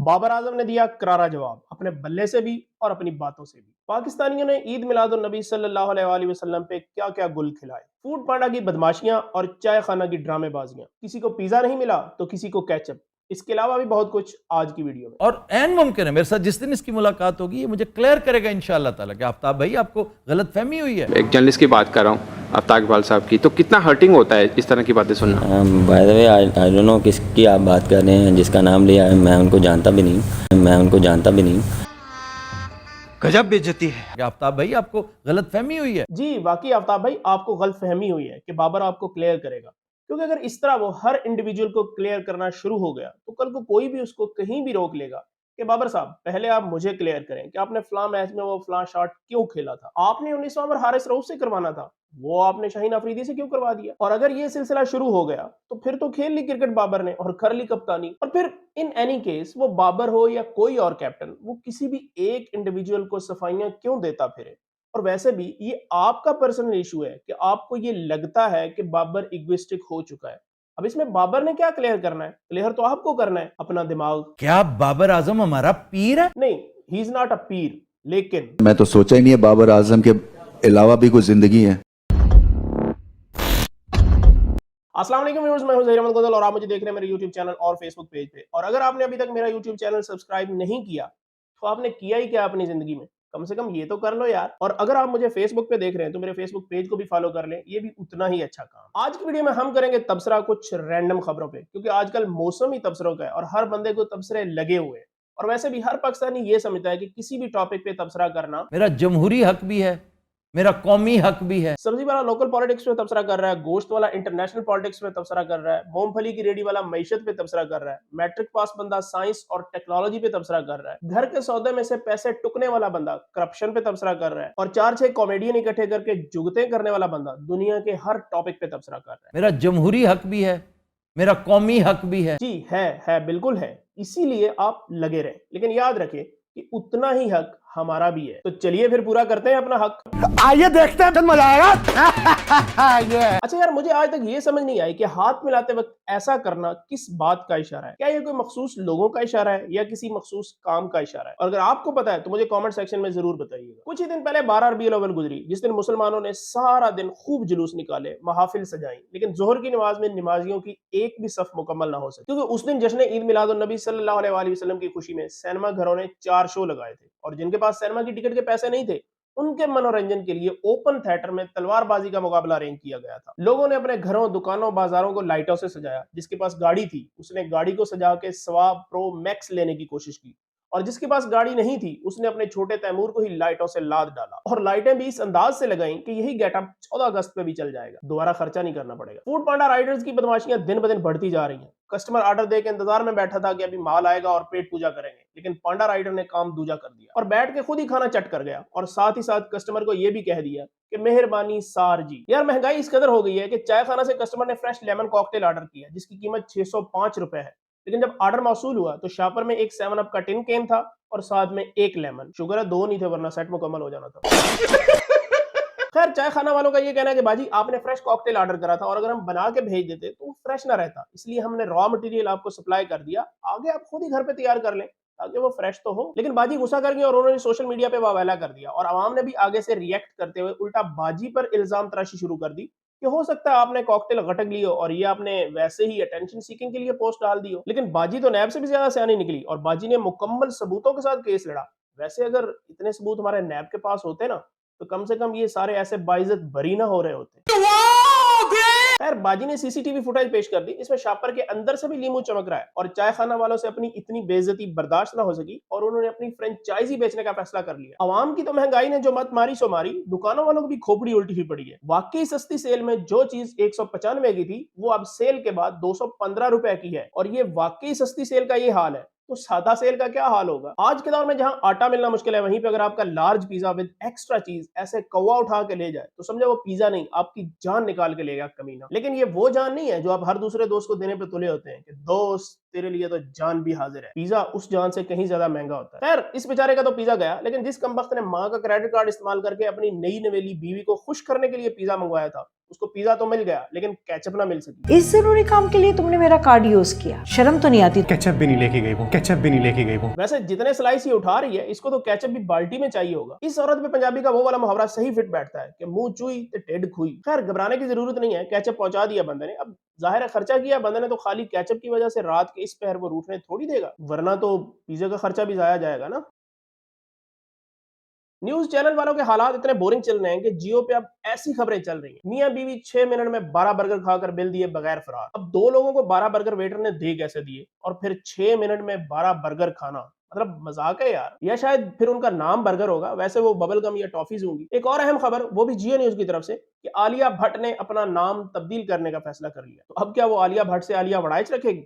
बाबर आजम ने दिया करारा जवाब, अपने बल्ले से भी और अपनी बातों से भी। पाकिस्तानियों ने ईद मिलादुन नबी सल्लल्लाहु अलैहि वसल्लम पे क्या क्या गुल खिलाए। फूड पांडा की बदमाशियां और चाय खाना की ड्रामेबाजियां। किसी को पिज्जा नहीं मिला तो किसी को केचप। इसके अलावा भी बहुत कुछ आज की वीडियो में। और ऐन मुमकिन है मेरे साथ जिस दिन इसकी मुलाकात होगी ये मुझे क्लियर करेगा इंशाअल्लाह ताला कि आफ्ताब भाई आपको गलत फहमी हुई है। एक जर्नलिस्ट की बात कर रहा हूँ आफ्ताब इकबाल साहब की, तो कितना हर्टिंग होता है इस तरह की बातें सुनना। By the way I don't know किसकी आप बात कर रहे हैं, जिसका नाम लिया है मैं उनको जानता भी नहीं। गजब बेइज्जती है कि आफ्ताब भाई आपको गलत फहमी हुई है। जी वाकई आफ्ताब भाई आपको गलत फहमी हुई है कि बाबर आपको क्लियर करेगा, क्योंकि अगर इस तरह वो हर इंडिविजुअल को क्लियर करना शुरू हो गया तो कल को कोई भी उसको कहीं भी रोक लेगा कि बाबर साहब पहले आप मुझे क्लियर करें कि आपने फलां मैच में वो फलां शॉट क्यों खेला था। आपने 19 ओवर हारिस रऊफ से करवाना था, वो आपने शाहीन अफरीदी से क्यों करवा दिया। और अगर ये सिलसिला शुरू हो गया तो फिर तो खेल ली क्रिकेट बाबर ने और कर ली कप्तानी। और फिर इन एनी केस वो बाबर हो या कोई और कैप्टन, वो किसी भी एक इंडिविजुअल को सफाइयां क्यों देता फिरे। और वैसे भी ये आपका पर्सनल इशू है कि आपको ये लगता है कि बाबर इगोइस्टिक हो चुका है। अब इसमें बाबर ने क्या क्लियर करना है? क्लियर तो आपको करना है अपना दिमाग। क्या बाबर आजम हमारा पीर है? नहीं, ही इज नॉट अ पीर, लेकिन मैं तो सोचा ही नहीं है बाबर आजम के अलावा भी कोई जिंदगी है। अस्सलाम वालेकुम व्यूअर्स, मैं हूं ज़हीर अहमद गोदल और आप मुझे देख रहे हैं मेरे YouTube चैनल और Facebook पेज पे। और अगर आपने अभी तक मेरा YouTube चैनल सब्सक्राइब नहीं किया तो आपने किया ही क्या अपनी जिंदगी में? कम से कम ये तो कर लो यार। और अगर आप मुझे Facebook पे देख रहे हैं तो मेरे Facebook पेज को भी फॉलो कर लें, ये भी उतना ही अच्छा काम। आज की वीडियो में हम करेंगे तबसरा कुछ रैंडम खबरों पे, क्योंकि आजकल मौसम ही तबसरों का है और हर बंदे को तबसरे लगे हुए हैं। और वैसे भी हर पाकिस्तानी ये समझता है कि किसी भी टॉपिक पे तबसरा करना मेरा जमहूरी हक भी है, मेरा कौमी हक भी है। सब्जी वाला लोकल पॉलिटिक्स पे तबसरा कर रहा है, गोश्त वाला इंटरनेशनल पॉलिटिक्स पे तबसरा कर रहा है, मूंगफली की रेडी वाला मईशत पे तबसरा कर रहा है, मैट्रिक पास बंदा साइंस और टेक्नोलॉजी पे तबसरा कर रहा है, घर के सौदे में से पैसे टुकने वाला बंदा करप्शन पे तबसरा कर रहा है, और 4-6 कॉमेडियन इकट्ठे करके जुगते करने वाला बंदा दुनिया के हर टॉपिक पे तबसरा कर रहा है। मेरा जमहूरी हक भी है, मेरा कौमी हक भी है। जी है बिल्कुल है, इसीलिए आप लगे रहे। लेकिन याद रखें कि उतना ही हक हमारा भी है। तो चलिए फिर पूरा करते हैं अपना हक। आइए देखते हैं, मजा आएगा। अच्छा यार, मुझे आज तक ये समझ नहीं आई कि हाथ मिलाते वक्त ऐसा करना किस बात का इशारा है। क्या ये कोई मखसूस लोगों का इशारा है या किसी मखसूस काम का इशारा है? और अगर आपको पता है तो मुझे कमेंट सेक्शन में जरूर बताइएगा। कुछ ही दिन पहले 12 रबीउल अव्वल गुजरी, जिस दिन मुसलमानों ने सारा दिन खूब जुलूस निकाले, महाफिल सजाई, लेकिन जोहर की नमाज में नमाजियों की एक भी सफ मुकम्मल ना हो सकी, क्योंकि उस दिन जश्न ईद मिलादुन नबी सल्लल्लाहु अलैहि वसल्लम की खुशी में सिनेमा घरों ने 4 शो लगाए थे, और जिनके पास सिनेमा की टिकट के पैसे नहीं थे उनके मनोरंजन के लिए ओपन थिएटर में तलवारबाजी का मुकाबला अरेंज किया गया था। लोगों ने अपने घरों, दुकानों, बाजारों को लाइटों से सजाया। जिसके पास गाड़ी थी उसने गाड़ी को सजा के स्वाब प्रो मैक्स लेने की कोशिश की, और जिसके पास गाड़ी नहीं थी उसने अपने छोटे तैमूर को ही लाइटों से लाद डाला, और लाइटें भी इस अंदाज से लगाई कि यही गेटअप 14 अगस्त पे भी चल जाएगा, दोबारा खर्चा नहीं करना पड़ेगा। फूड पांडा राइडर्स की बदमाशियां दिन ब दिन बढ़ती जा रही हैं। कस्टमर ऑर्डर दे के इंतजार में बैठा था कि अभी माल आएगा और पेट पूजा करेंगे, लेकिन पांडा राइडर ने काम दूजा कर दिया और बैठ के खुद ही खाना चट कर गया, और साथ ही साथ कस्टमर को यह भी कह दिया कि मेहरबानी सार जी। यार महंगाई इस कदर हो गई है कि चाय खाना से कस्टमर ने फ्रेश लेमन कॉकटेल ऑर्डर किया जिसकी कीमत 605 रुपए है, लेकिन जब ऑर्डर मौसूल हुआ तो शॉपर में एक 7 अप का टिन केन था और साथ में एक लेमन। शुगर है 2 नहीं थे, वरना सेट मुकम्मल हो जाना था। खैर, चाय खाना वालों का ये कहना है कि बाजी आपने फ्रेश कॉकटेल ऑर्डर करा था और अगर हम बना के भेज देते तो फ्रेश ना रहता, इसलिए हमने रॉ मटेरियल आपको सप्लाई कर दिया, आगे आप खुद ही घर पे तैयार कर लें ताकि वो फ्रेश तो हो। लेकिन बाजी गुस्सा कर गई और उन्होंने सोशल मीडिया पे वावैला कर दिया, और आवाम ने भी आगे से रिएक्ट करते हुए उल्टा बाजी पर इल्जाम तराशी शुरू कर दी कि हो सकता है आपने कॉकटेल घटक ली हो और ये आपने वैसे ही अटेंशन सीकिंग के लिए पोस्ट डाल दी हो। लेकिन बाजी तो नैब से भी ज्यादा सियानी निकली और बाजी ने मुकम्मल सबूतों के साथ केस लड़ा। वैसे अगर इतने सबूत हमारे नैब के पास होते ना तो कम से कम ये सारे ऐसे बाइज्जत बरी ना हो रहे होते। खैर, बाजी ने सीसीटीवी फुटेज पेश कर दी, इसमें शॉपर के अंदर से भी लीमू चमक रहा है, और चाय खाना वालों से अपनी इतनी बेइज्जती बर्दाश्त ना हो सकी और उन्होंने अपनी फ्रेंचाइजी बेचने का फैसला कर लिया। अवाम की तो महंगाई ने जो मत मारी सो मारी, दुकानों वालों को भी खोपड़ी उल्टी हुई पड़ी है। वाकई सस्ती सेल में जो चीज 195 की थी वो अब सेल के बाद 215 रुपए की है, और ये वाकई सस्ती सेल का ये हाल है तो सादा सेल का क्या हाल होगा। आज के दौर में जहां आटा मिलना मुश्किल है, वहीं पे अगर आपका लार्ज पिज्जा विद एक्स्ट्रा चीज ऐसे कौवा उठा के ले जाए तो समझो वो पिज्जा नहीं, आपकी जान निकाल के लेगा कमीना। लेकिन ये वो जान नहीं है जो आप हर दूसरे दोस्त को देने पे तुले होते हैं कि दोस्त तेरे लिए तो जान भी हाजिर है। पिज्जा उस जान से कहीं ज्यादा महंगा होता है। खैर, इस बेचारे का तो पिज्जा गया, लेकिन जिस कमबख्त ने माँ का क्रेडिट कार्ड इस्तेमाल करके अपनी नई नवेली बीवी को खुश करने के लिए पिज्जा मंगवाया था उसको पिज्जा तो मिल गया लेकिन केचप ना मिल सकी। इस जरूरी काम के लिए तुमने मेरा कार्ड यूज किया, शर्म तो नहीं आती? केचप भी नहीं लेके गई वो, केचप भी नहीं लेके गई वो। वैसे जितने स्लाइस ये उठा रही है इसको तो केचप भी बाल्टी में चाहिए होगा। इस औरत पे पंजाबी का वो वाला मुहावरा सही फिट बैठता है कि मुंह चुई तो टेढ़ खुई। खैर घबराने की जरूरत नहीं है, केचप पहुंचा दिया बंदे ने। अब जाहिर है खर्चा किया बंदे ने तो खाली केचप की वजह से रात के इस पहर वो रूठने थोड़ी देगा, वरना तो पिज्जा का खर्चा भी जाया जाएगा ना। न्यूज चैनल वालों के हालात इतने बोरिंग चल रहे हैं कि जियो पे अब ऐसी खबरें चल रही हैं। मियां बीवी 6 मिनट में 12 बर्गर खाकर बिल दिए बगैर फरार। अब 2 लोगों को 12 बर्गर वेटर ने दे कैसे दिए और फिर 6 मिनट में 12 बर्गर खाना, मतलब मजाक है यार। या शायद फिर उनका नाम बर्गर होगा, वैसे वो बबल गम या टॉफीज होंगी। एक और अहम खबर वो भी जियो न्यूज की तरफ से कि आलिया भट्ट ने अपना नाम तब्दील करने का फैसला कर लिया। तो अब क्या वो आलिया भट्ट से आलिया वड़ाइच रखेगी?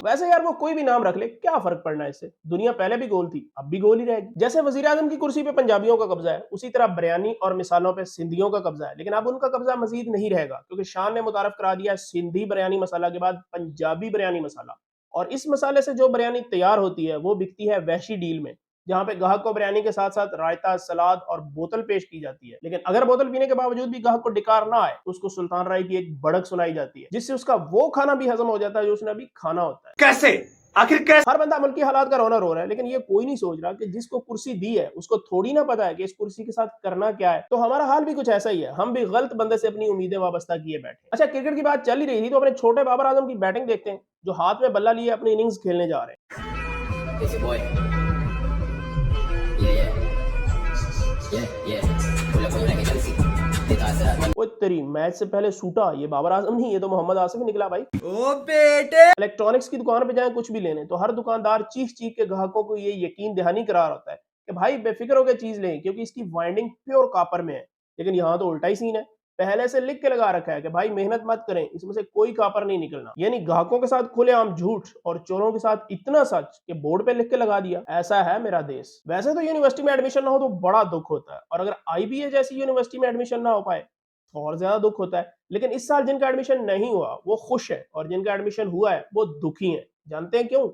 वैसे यार वो कोई भी नाम रख ले, क्या फर्क पड़ना है इससे। दुनिया पहले भी गोल थी, अब भी गोल ही रहेगी। जैसे वजीर आजम की कुर्सी पे पंजाबियों का कब्जा है, उसी तरह बिरयानी और मिसालों पे सिंधियों का कब्जा है। लेकिन अब उनका कब्जा मजीद नहीं रहेगा क्योंकि शान ने मुतारफ करा दिया सिंधी बिरयानी मसाला के बाद पंजाबी बिरयानी मसाला। और इस मसाले से जो बिरयानी तैयार होती है वो बिकती है वहशी डील में, जहां पे ग्राहक को बिरयानी के साथ साथ रायता, सलाद और बोतल पेश की जाती है। लेकिन अगर बोतल पीने के बावजूद भी ग्राहक को डिकार ना आए तो उसको सुल्तान राय की एक बड़क सुनाई जाती है, जिससे उसका वो खाना भी हजम हो जाता है जो उसने अभी खाना होता है। कैसे? आखिर कैसे? हर बंदा मुल्की हालात का रोना रो रहा है, लेकिन ये कोई नहीं सोच रहा कि जिसको कुर्सी दी है उसको थोड़ी ना पता है कि इस कुर्सी के साथ करना क्या है। तो हमारा हाल भी कुछ ऐसा ही है, हम भी गलत बंदे से अपनी उम्मीदें वाबस्ता किए बैठे। अच्छा, क्रिकेट की बात चल ही रही थी तो अपने छोटे बाबर आजम की बैटिंग देखते हैं, जो हाथ में बल्ला लिए अपनी इनिंग्स खेलने जा रहे हैं। वो तेरी मैच से पहले सूटा, ये बाबर आजम नहीं, ये तो मोहम्मद आसिफ निकला भाई। ओ बेटे, इलेक्ट्रॉनिक्स की दुकान पे जाएं कुछ भी लेने तो हर दुकानदार चीख चीख के ग्राहकों को ये यकीन दहानी करा रहा होता है कि भाई बेफिक्र होकर चीज लें क्योंकि इसकी वाइंडिंग प्योर कॉपर में है। लेकिन यहाँ तो उल्टा ही सीन है, पहले से लिख के लगा रखा है कि भाई मेहनत मत करें, इसमें से कोई कॉपर नहीं निकलना। यानी ग्राहकों के साथ खुलेआम झूठ और चोरों के साथ इतना सच कि बोर्ड पे लिख के लगा दिया। ऐसा है मेरा देश। वैसे तो यूनिवर्सिटी में एडमिशन ना हो तो बड़ा दुख होता है, और अगर IBA जैसी यूनिवर्सिटी में एडमिशन ना हो पाए तो और ज्यादा दुख होता है। लेकिन इस साल जिनका एडमिशन नहीं हुआ वो खुश है और जिनका एडमिशन हुआ है वो दुखी है। जानते हैं क्यों?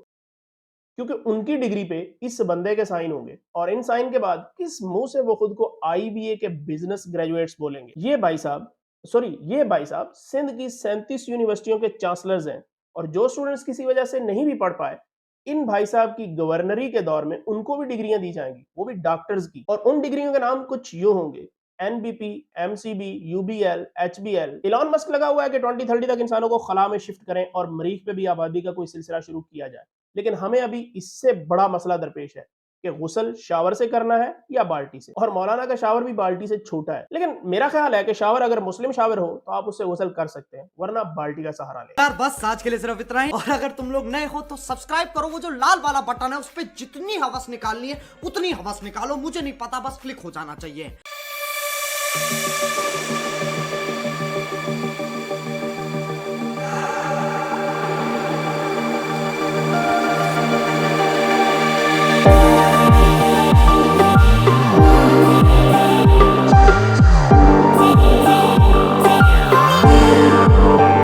क्योंकि उनकी डिग्री पे इस बंदे के साइन होंगे, और इन साइन के बाद किस मुंह से वो खुद को IBA के बिजनेस ग्रेजुएट्स बोलेंगे। ये भाई साहब सिंध की 37 यूनिवर्सिटियों के चांसलर्स हैं, और जो स्टूडेंट्स किसी वजह से नहीं भी पढ़ पाए, इन भाई साहब की गवर्नरी के दौर में उनको भी डिग्रियां दी जाएंगी, वो भी डॉक्टर्स की। और उन डिग्रियों के नाम कुछ यूं होंगे: NBP, MCB, UBL, HBL। Elon Musk लगा हुआ है कि 2030 तक इंसानों को खला में शिफ्ट करें और मरीख पे भी आबादी का कोई सिलसिला शुरू किया जाए। लेकिन हमें अभी इससे बड़ा मसला दरपेश है कि गुस्ल शावर से करना है या बाल्टी से, और मौलाना का शावर भी बाल्टी से छोटा है। लेकिन मेरा ख्याल है कि शावर अगर मुस्लिम शावर हो तो आप उससे गुस्ल कर सकते हैं, वरना बाल्टी का सहारा ले। यार बस आज के लिए सिर्फ इतना ही, और अगर तुम लोग नए हो तो सब्सक्राइब करो, वो जो लाल वाला बटन है उस पर जितनी हवस निकालनी है उतनी हवस निकालो, मुझे नहीं पता, बस क्लिक हो जाना चाहिए।